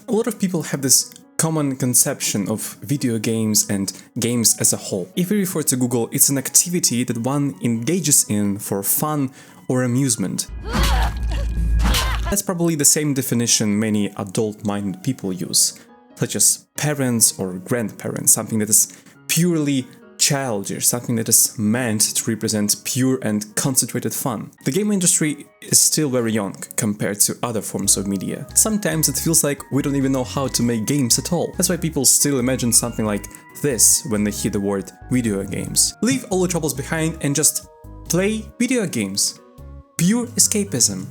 A lot of people have this common conception of video games and games as a whole. If we refer to Google, it's an activity that one engages in for fun or amusement. That's probably the same definition many adult-minded people use, such as parents or grandparents, something that is purely childish, something that is meant to represent pure and concentrated fun. The game industry is still very young compared to other forms of media. Sometimes it feels like we don't even know how to make games at all. That's why people still imagine something like this when they hear the word video games. Leave all the troubles behind and just play video games. Pure escapism.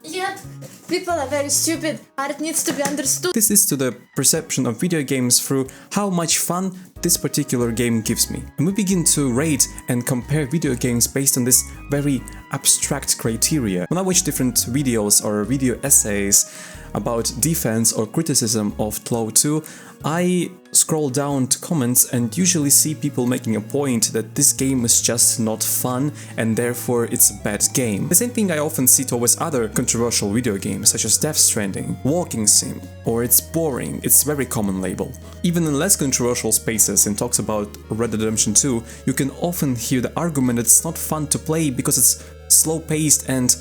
Yep, people are very stupid. Art needs to be understood. This is to the perception of video games through how much fun this particular game gives me. And we begin to rate and compare video games based on this very abstract criteria. When I watch different videos or video essays about defense or criticism of TLOW 2, I scroll down to comments and usually see people making a point that this game is just not fun and therefore it's a bad game. The same thing I often see towards other controversial video games such as Death Stranding, Walking Sim, or it's boring. It's a very common label. Even in less controversial spaces in talks about Red Dead Redemption 2, you can often hear the argument that it's not fun to play because it's slow-paced and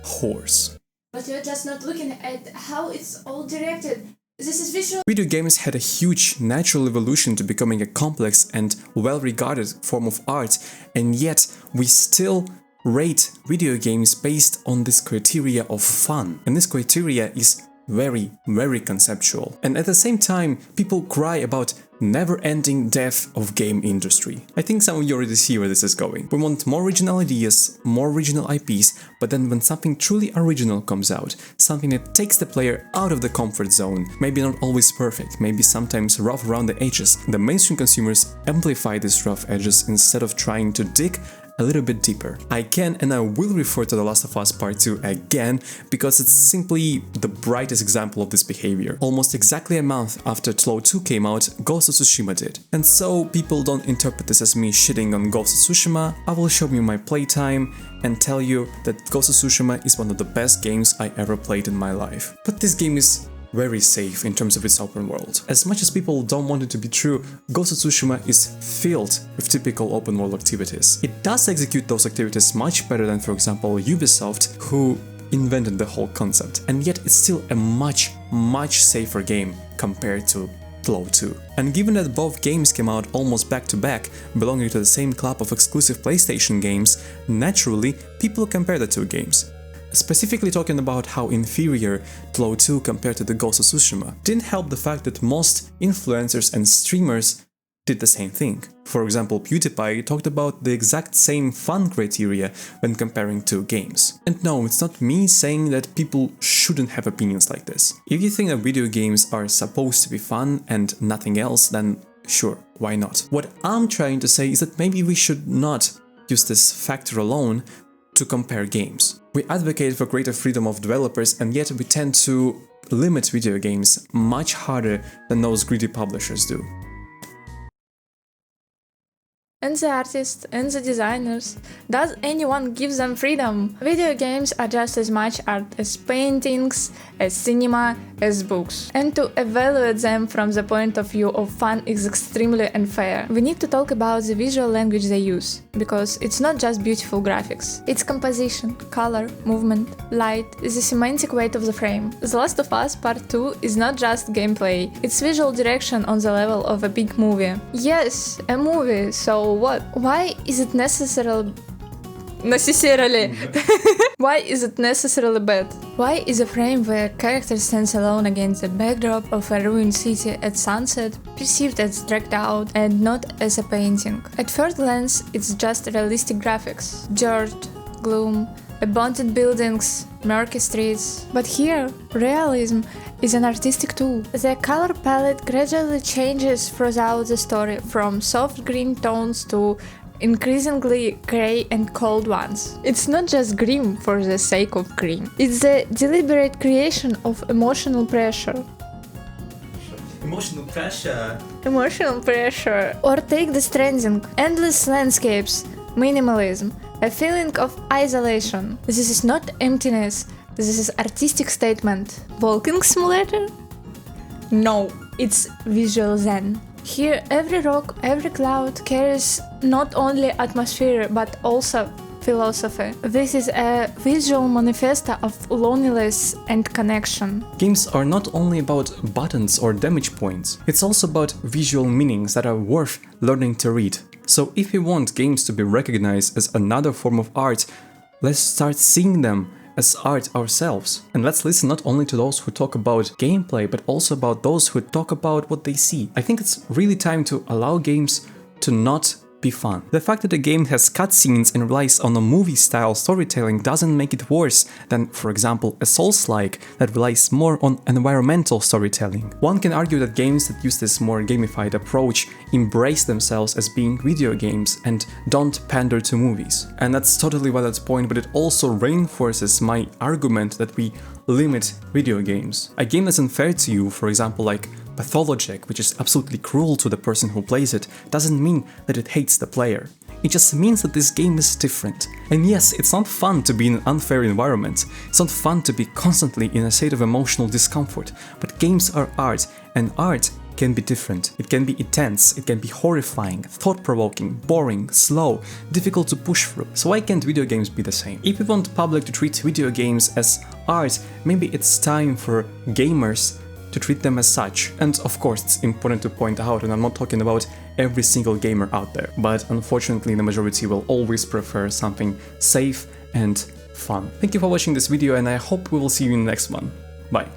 hoarse. But you're just not looking at how it's all directed. This is visual. Video games had a huge natural evolution to becoming a complex and well-regarded form of art, and yet we still rate video games based on this criteria of fun. And this criteria is very, very conceptual. And at the same time, people cry about never-ending death of game industry. I think some of you already see where this is going. We want more original ideas, more original IPs, but then when something truly original comes out, something that takes the player out of the comfort zone, maybe not always perfect, maybe sometimes rough around the edges, the mainstream consumers amplify these rough edges instead of trying to dig a little bit deeper. I can and I will refer to The Last of Us Part 2 again because it's simply the brightest example of this behavior. Almost exactly a month after TLOW 2 came out, Ghost of Tsushima did. And so people don't interpret this as me shitting on Ghost of Tsushima. I will show you my playtime and tell you that Ghost of Tsushima is one of the best games I ever played in my life. But this game is very safe in terms of its open world. As much as people don't want it to be true, Ghost of Tsushima is filled with typical open world activities. It does execute those activities much better than, for example, Ubisoft, who invented the whole concept, and yet it's still a much, much safer game compared to TLOW 2. And given that both games came out almost back to back, belonging to the same club of exclusive PlayStation games, naturally, people compare the two games. Specifically talking about how inferior TLOW 2 compared to the Ghost of Tsushima didn't help the fact that most influencers and streamers did the same thing. For example, PewDiePie talked about the exact same fun criteria when comparing two games. And no, it's not me saying that people shouldn't have opinions like this. If you think that video games are supposed to be fun and nothing else, then sure, why not? What I'm trying to say is that maybe we should not use this factor alone to compare games. We advocate for greater freedom of developers, and yet we tend to limit video games much harder than those greedy publishers do. And the artists and the designers. Does anyone give them freedom? Video games are just as much art as paintings, as cinema, as books. And to evaluate them from the point of view of fun is extremely unfair. We need to talk about the visual language they use, because it's not just beautiful graphics. It's composition, color, movement, light, the semantic weight of the frame. The Last of Us Part 2 is not just gameplay, it's visual direction on the level of a big movie. Yes, a movie, so what? Why is it necessarily Why is it necessarily bad? Why is a frame where a character stands alone against the backdrop of a ruined city at sunset perceived as dragged out and not as a painting? At first glance, it's just realistic graphics. Dirt, gloom, abandoned buildings, murky streets. But here, realism is an artistic tool. The color palette gradually changes throughout the story, from soft green tones to increasingly grey and cold ones. It's not just grim for the sake of grim. It's the deliberate creation of emotional pressure. Emotional pressure? Emotional pressure. Or take The Stranding. Endless landscapes, minimalism, a feeling of isolation. This is not emptiness. This is artistic statement. Walking simulator? No, it's visual zen. Here, every rock, every cloud carries not only atmosphere but also philosophy. This is a visual manifesto of loneliness and connection. Games are not only about buttons or damage points, it's also about visual meanings that are worth learning to read. So if we want games to be recognized as another form of art, let's start seeing them as art ourselves. And let's listen not only to those who talk about gameplay, but also about those who talk about what they see. I think it's really time to allow games to not be fun. The fact that a game has cutscenes and relies on a movie-style storytelling doesn't make it worse than, for example, a Souls-like that relies more on environmental storytelling. One can argue that games that use this more gamified approach embrace themselves as being video games and don't pander to movies. And that's totally valid point, but it also reinforces my argument that we limit video games. A game that's unfair to you, for example, like Pathologic, which is absolutely cruel to the person who plays it, doesn't mean that it hates the player. It just means that this game is different. And yes, it's not fun to be in an unfair environment, it's not fun to be constantly in a state of emotional discomfort, but games are art, and art can be different. It can be intense, it can be horrifying, thought-provoking, boring, slow, difficult to push through. So why can't video games be the same? If we want the public to treat video games as art, maybe it's time for gamers to treat them as such. And of course, it's important to point out, and I'm not talking about every single gamer out there, but unfortunately the majority will always prefer something safe and fun. Thank you for watching this video, and I hope we will see you in the next one. Bye.